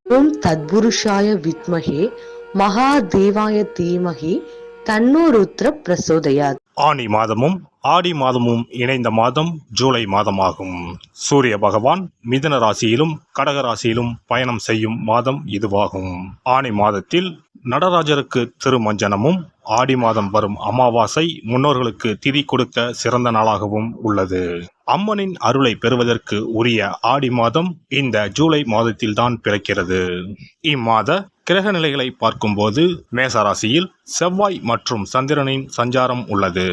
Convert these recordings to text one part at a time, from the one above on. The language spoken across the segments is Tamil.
ஓம் தத்புருஷாய வித்மஹே மகாதேவாய தீமஹி தன்னோ ருத்ர பிரசோதயாத். ஆனி மாதமும் ஆடி மாதமும் இணைந்த மாதம் ஜூலை மாதமாகும். சூரிய பகவான் மிதுன ராசியிலும் கடக ராசியிலும் பயணம் செய்யும் மாதம் இதுவாகும். ஆனி மாதத்தில் நடராஜருக்கு திருமஞ்சனமும், ஆடி மாதம் வரும் அமாவாசை முன்னோர்களுக்கு திதி கொடுக்க சிறந்த நாளாகவும் உள்ளது. அம்மனின் அருளை பெறுவதற்கு உரிய ஆடி மாதம் இந்த ஜூலை மாதத்தில்தான் பிறக்கிறது. இம்மாத கிரக நிலைகளை பார்க்கும்போது மேசராசியில் செவ்வாய் மற்றும் சந்திரனின் சஞ்சாரம் உள்ளது.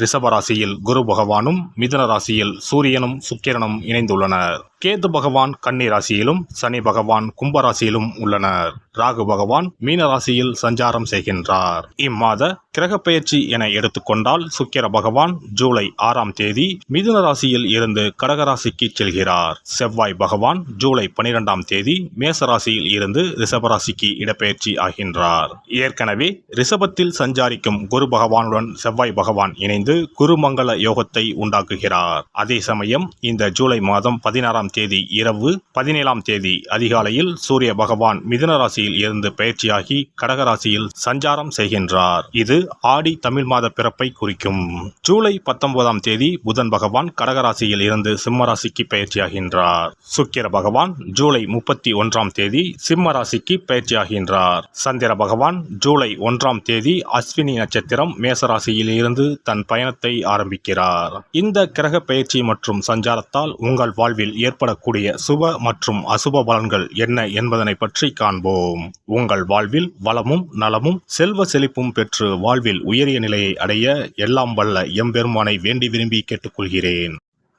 ரிஷபராசியில் குரு பகவானும், மிதுன ராசியில் சூரியனும் சுக்கிரனும் இணைந்துள்ளனர். கேது பகவான் கன்னி ராசியிலும், சனி பகவான் கும்பராசியிலும் உள்ளனர். ராகு பகவான் மீன ராசியில் சஞ்சாரம் செய்கின்றார். இம்மாத கிரக பெயர்ச்சி என எடுத்துக்கொண்டால் சுக்கிர பகவான் ஜூலை 6ஆம் தேதி மிதுன ராசியில் இருந்து கடகராசிக்கு செல்கிறார். செவ்வாய் பகவான் ஜூலை 12ஆம் தேதி மேசராசியில் இருந்து ரிஷபராசிக்கு இடப்பெயர்ச்சி ஆகின்றார். ஏற்கனவே ரிஷபத்தில் சஞ்சாரிக்கும் குரு பகவானுடன் செவ்வாய் பகவான் இணைந்து குருமங்கள யோகத்தை உண்டாக்குகிறார். அதே சமயம் இந்த ஜூலை மாதம் 16ஆம் தேதி இரவு 17ஆம் தேதி அதிகாலையில் சூரிய பகவான் மிதுன ராசியில் இருந்து பெயர்ச்சியாகி கடகராசியில் சஞ்சாரம் செய்கின்றார். இது ஆடி தமிழ் மாத பிறப்பை குறிக்கும். ஜூலை 19ஆம் தேதி புதன் பகவான் கடகராசியில் இருந்து சிம்ம ராசிக்கு பெயர்ச்சியாகின்றார். சுக்கிர பகவான் ஜூலை 31ஆம் தேதி சிம்ம ராசிக்கு பெயர்ச்சியாகின்றார். சந்திர பகவான் ஜூலை 1ஆம் தேதி அஸ்வினி நட்சத்திரம் மேசராசியில் இருந்து தன் பயணத்தை ஆரம்பிக்கிறார். இந்த கிரக பெயர்ச்சி மற்றும் சஞ்சாரத்தால் உங்கள் வாழ்வில் ஏற்படக்கூடிய சுப மற்றும் அசுப பலன்கள் என்ன என்பதனை பற்றி காண்போம். உங்கள் வாழ்வில் வளமும் நலமும் செல்வ செழிப்பும் பெற்று வாழ்வில் உயரிய நிலையை அடைய எல்லாம் வல்ல எம்பெருமானை வேண்டி விரும்பி கேட்டுக்கொள்கிறேன்.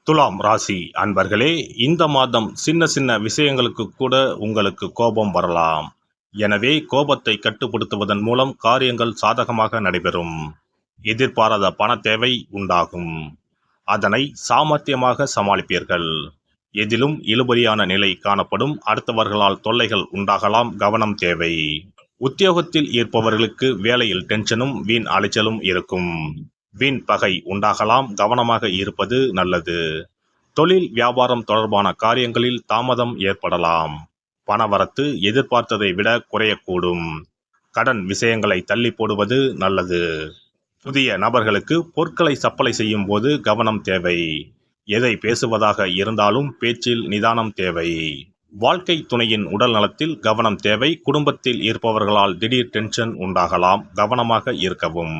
துலாம் ராசி அன்பர்களே, இந்த மாதம் சின்ன சின்ன விஷயங்களுக்கு கூட உங்களுக்கு கோபம் வரலாம். எனவே கோபத்தை கட்டுப்படுத்துவதன் மூலம் காரியங்கள் சாதகமாக நடைபெறும். எதிர்பாராத பண தேவை உண்டாகும். அதனை சாமர்த்தியமாக சமாளிப்பீர்கள். எதிலும் இழுபறியான நிலை காணப்படும். அடுத்தவர்களால் தொல்லைகள் உண்டாகலாம், கவனம் தேவை. உத்தியோகத்தில் இருப்பவர்களுக்கு வேலையில் டென்ஷனும் வீண் அலைச்சலும் இருக்கும். வீண் பகை உண்டாகலாம், கவனமாக இருப்பது நல்லது. தொழில் வியாபாரம் தொடர்பான காரியங்களில் தாமதம் ஏற்படலாம். பணவரத்து எதிர்பார்த்ததை விட குறையக்கூடும். கடன் விஷயங்களை தள்ளி போடுவது நல்லது. புதிய நபர்களுக்கு பொருட்களை சப்ளை செய்யும் போது கவனம் தேவை. எதை பேசுவதாக இருந்தாலும் பேச்சில் நிதானம் தேவை. வாழ்க்கை துணையின் உடல் நலத்தில் கவனம் தேவை. குடும்பத்தில் இருப்பவர்களால் திடீர் டென்ஷன் உண்டாகலாம், கவனமாக இருக்கவும்.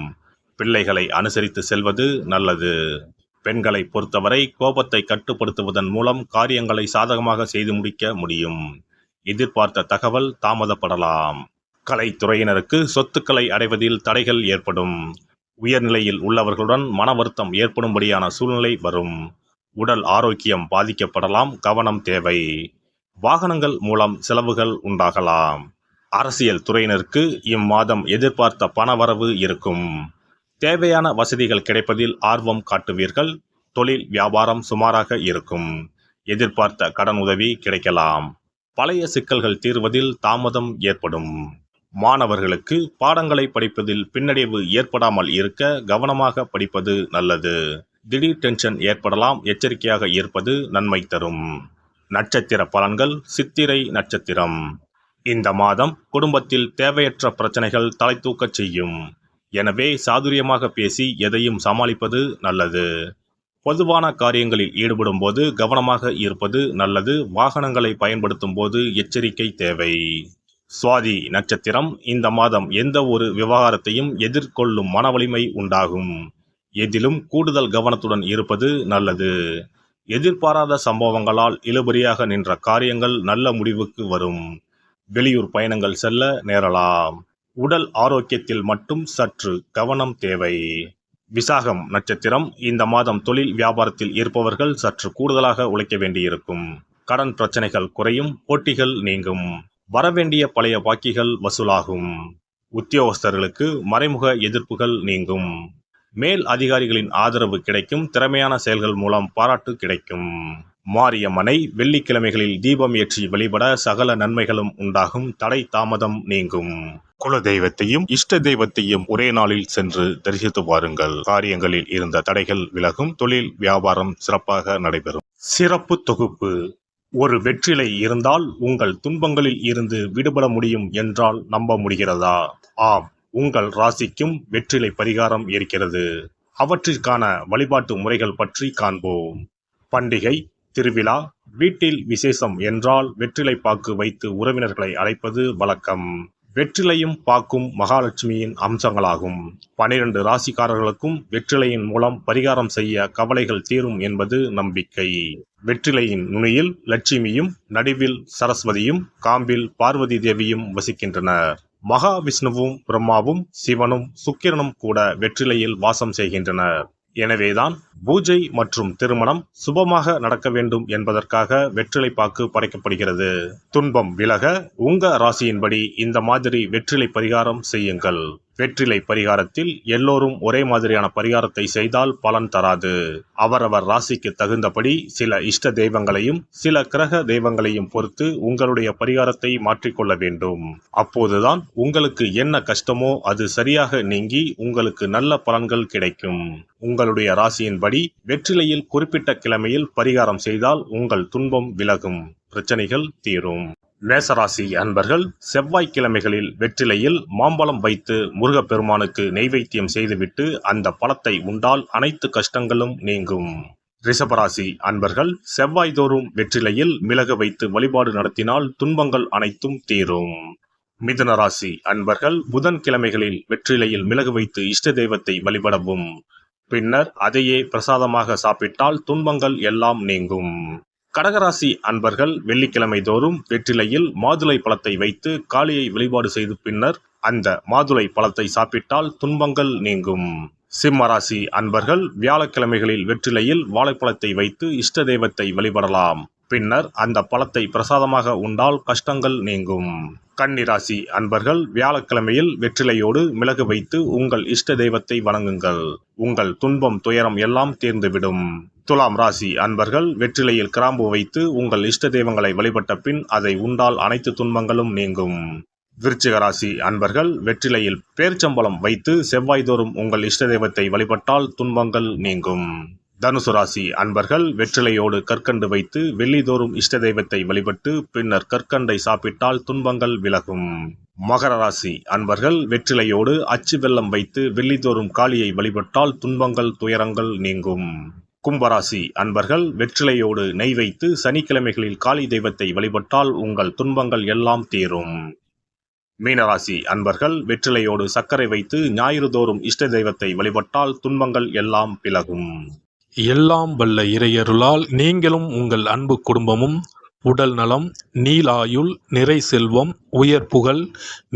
பிள்ளைகளை அனுசரித்து செல்வது நல்லது. பெண்களை பொறுத்தவரை கோபத்தை கட்டுப்படுத்துவதன் மூலம் காரியங்களை சாதகமாக செய்து முடிக்க முடியும். எதிர்பார்த்த தகவல் தாமதப்படலாம். கலைத்துறையினருக்கு சொத்துக்களை அடைவதில் தடைகள் ஏற்படும். உயர்நிலையில் உள்ளவர்களுடன் மன வருத்தம் ஏற்படும்படியான சூழ்நிலை வரும். உடல் ஆரோக்கியம் பாதிக்கப்படலாம், கவனம் தேவை. வாகனங்கள் மூலம் செலவுகள் உண்டாகலாம். அரசியல் துறையினருக்கு இம்மாதம் எதிர்பார்த்த பணவரவு இருக்கும். தேவையான வசதிகள் கிடைப்பதில் ஆர்வம் காட்டுவீர்கள். தொழில் வியாபாரம் சுமாராக இருக்கும். எதிர்பார்த்த கடன் உதவி கிடைக்கலாம். பழைய சிக்கல்கள் தீர்வதில் தாமதம் ஏற்படும். மாணவர்களுக்கு பாடங்களை படிப்பதில் பின்னடைவு ஏற்படாமல் இருக்க கவனமாக படிப்பது நல்லது. திடீர் டென்ஷன் ஏற்படலாம், எச்சரிக்கையாக இருப்பது நன்மை தரும். நட்சத்திர பலன்கள். சித்திரை நட்சத்திரம். இந்த மாதம் குடும்பத்தில் தேவையற்ற பிரச்சனைகள் தலை தூக்கச் செய்யும். எனவே சாதுரியமாக பேசி எதையும் சமாளிப்பது நல்லது. பொதுவான காரியங்களில் ஈடுபடும் போது கவனமாக இருப்பது நல்லது. வாகனங்களை பயன்படுத்தும் போது எச்சரிக்கை தேவை. சுவாதி நட்சத்திரம். இந்த மாதம் எந்த ஒரு விவகாரத்தையும் எதிர்கொள்ளும் மன வலிமை உண்டாகும். எதிலும் கூடுதல் கவனத்துடன் இருப்பது நல்லது. எதிர்பாராத சம்பவங்களால் இழுபறியாக நின்ற காரியங்கள் நல்ல முடிவுக்கு வரும். வெளியூர் பயணங்கள் செல்ல நேரலாம். உடல் ஆரோக்கியத்தில் மட்டும் சற்று கவனம் தேவை. விசாகம் நட்சத்திரம். இந்த மாதம் தொழில் வியாபாரத்தில் இருப்பவர்கள் சற்று கூடுதலாக உழைக்க வேண்டியிருக்கும். கடன் பிரச்சனைகள் குறையும், போட்டிகள் நீங்கும். வரவேண்டிய பழைய பாக்கிகள் வசூலாகும். உத்தியோகஸ்தர்களுக்கு மறைமுக எதிர்ப்புகள் நீங்கும். மேல் அதிகாரிகளின் ஆதரவு கிடைக்கும். திறமையான செயல்கள் மூலம் பாராட்டு கிடைக்கும். மாரியம்மனை வெள்ளிக்கிழமைகளில் தீபம் ஏற்றி வழிபட சகல நன்மைகளும் உண்டாகும். தடை தாமதம் நீங்கும். குல தெய்வத்தையும் இஷ்ட தெய்வத்தையும் ஒரே நாளில் சென்று தரிசித்து வாருங்கள். காரியங்களில் இருந்த தடைகள் விலகும். தொழில் வியாபாரம் சிறப்பாக நடைபெறும். சிறப்பு தொகுப்பு. ஒரு வெற்றிலை இருந்தால் உங்கள் துன்பங்களில் இருந்து விடுபட முடியும் என்றால் நம்ப முடிகிறதா? ஆம், உங்கள் ராசிக்கும் வெற்றிலை பரிகாரம் இருக்கிறது. அவற்றிற்கான வழிபாட்டு முறைகள் பற்றி காண்போம். பண்டிகை, திருவிழா, வீட்டில் விசேஷம் என்றால் வெற்றிலை பாக்கு வைத்து உறவினர்களை அழைப்பது வழக்கம். வெற்றிலையும் பாக்கும் மகாலட்சுமியின் அம்சங்களாகும். 12 ராசிக்காரர்களுக்கும் வெற்றிலையின் மூலம் பரிகாரம் செய்ய கவலைகள் தீரும் என்பது நம்பிக்கை. வெற்றிலையின் நுனியில் லட்சுமியும், நடுவில் சரஸ்வதியும், காம்பில் பார்வதி தேவியும் வசிக்கின்றனர். மகாவிஷ்ணுவும், பிரம்மாவும், சிவனும், சுக்கிரனும் கூட வெற்றிலையில் வாசம் செய்கின்றனர். எனவேதான் பூஜை மற்றும் திருமணம் சுபமாக நடக்க வேண்டும் என்பதற்காக வெற்றிலை பாக்கு படைக்கப்படுகிறது. துன்பம் விலக உங்க ராசியின்படி இந்த மாதிரி வெற்றிலை பரிகாரம் செய்யுங்கள். வெற்றிலை பரிகாரத்தில் எல்லோரும் ஒரே மாதிரியான பரிகாரத்தை செய்தால் பலன் தராது. அவரவர் ராசிக்கு தகுந்தபடி சில இஷ்ட தெய்வங்களையும் சில கிரக தெய்வங்களையும் பொறுத்து உங்களுடைய பரிகாரத்தை மாற்றிக்கொள்ள வேண்டும். அப்போதுதான் உங்களுக்கு என்ன கஷ்டமோ அது சரியாக நீங்கி உங்களுக்கு நல்ல பலன்கள் கிடைக்கும். உங்களுடைய ராசியின்படி வெற்றிலையில் குறிப்பிட்ட கிழமையில் பரிகாரம் செய்தால் உங்கள் துன்பம் விலகும், பிரச்சனைகள் தீரும். மேசராசி அன்பர்கள் செவ்வாய்க்கிழமைகளில் வெற்றிலையில் மாம்பழம் வைத்து முருகப்பெருமானுக்கு நெய்வேத்தியம் செய்துவிட்டு அந்த பழத்தை உண்டால் அனைத்து கஷ்டங்களும் நீங்கும். ரிஷபராசி அன்பர்கள் செவ்வாய்தோறும் வெற்றிலையில் மிளகு வைத்து வழிபாடு நடத்தினால் துன்பங்கள் அனைத்தும் தீரும். மிதுன ராசி அன்பர்கள் புதன்கிழமைகளில் வெற்றிலையில் மிளகு வைத்து இஷ்ட தெய்வத்தை வழிபடவும். பின்னர் அதையே பிரசாதமாக சாப்பிட்டால் துன்பங்கள் எல்லாம் நீங்கும். கடகராசி அன்பர்கள் வெள்ளிக்கிழமை தோறும் வெற்றிலையில் மாதுளை பழத்தை வைத்து காளியை வழிபாடு செய்து பின்னர் அந்த மாதுளை பழத்தை சாப்பிட்டால் துன்பங்கள் நீங்கும். சிம்மராசி அன்பர்கள் வியாழக்கிழமைகளில் வெற்றிலையில் வாழைப்பழத்தை வைத்து இஷ்ட தெய்வத்தை வழிபடலாம். பின்னர் அந்த பழத்தை பிரசாதமாக உண்டால் கஷ்டங்கள் நீங்கும். கன்னிராசி அன்பர்கள் வியாழக்கிழமையில் வெற்றிலையோடு மிளகு வைத்து உங்கள் இஷ்ட தெய்வத்தை வணங்குங்கள். உங்கள் துன்பம் துயரம் எல்லாம் தீர்ந்துவிடும். துலாம் ராசி அன்பர்கள் வெற்றிலையில் கிராம்பு வைத்து உங்கள் இஷ்ட தெய்வங்களை வழிபட்ட பின் அதை உண்டால் அனைத்து துன்பங்களும் நீங்கும். விருச்சிக ராசி அன்பர்கள் வெற்றிலையில் பேர்ச்சம்பழம் வைத்து செவ்வாய்தோறும் உங்கள் இஷ்ட தெய்வத்தை வழிபட்டால் துன்பங்கள் நீங்கும். தனுசு ராசி அன்பர்கள் வெற்றிலையோடு கற்கண்டு வைத்து வெள்ளிதோறும் இஷ்ட தெய்வத்தை வழிபட்டு பின்னர் கற்கண்டை சாப்பிட்டால் துன்பங்கள் விலகும். மகர ராசி அன்பர்கள் வெற்றிலையோடு அச்சு வெல்லம் வைத்து வெள்ளிதோறும் காளியை வழிபட்டால் துன்பங்கள் துயரங்கள் நீங்கும். கும்பராசி அன்பர்கள் வெற்றிலையோடு நெய் வைத்து சனிக்கிழமைகளில் காளி தெய்வத்தை வழிபட்டால் உங்கள் துன்பங்கள் எல்லாம் தீரும். மீனராசி அன்பர்கள் வெற்றிலையோடு சர்க்கரை வைத்து ஞாயிறு தோறும் இஷ்ட தெய்வத்தை வழிபட்டால் துன்பங்கள் எல்லாம் விலகும். எல்லாம் வல்ல இறையருளால் நீங்களும் உங்கள் அன்பு குடும்பமும் உடல் நலம், நீலாயுள், நிறை செல்வம், உயர் புகழ்,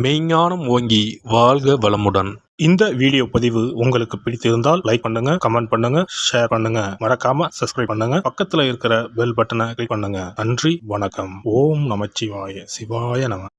மெய்ஞானம் ஓங்கி வாழ்க வளமுடன். இந்த வீடியோ பதிவு உங்களுக்கு பிடித்திருந்தால் லைக் பண்ணுங்க, கமெண்ட் பண்ணுங்க, ஷேர் பண்ணுங்க, மறக்காம சப்ஸ்கிரைப் பண்ணுங்க, பக்கத்துல இருக்கிற பெல் பட்டனை கிளிக் பண்ணுங்க. நன்றி, வணக்கம். ஓம் நமச்சிவாய, சிவாய நம.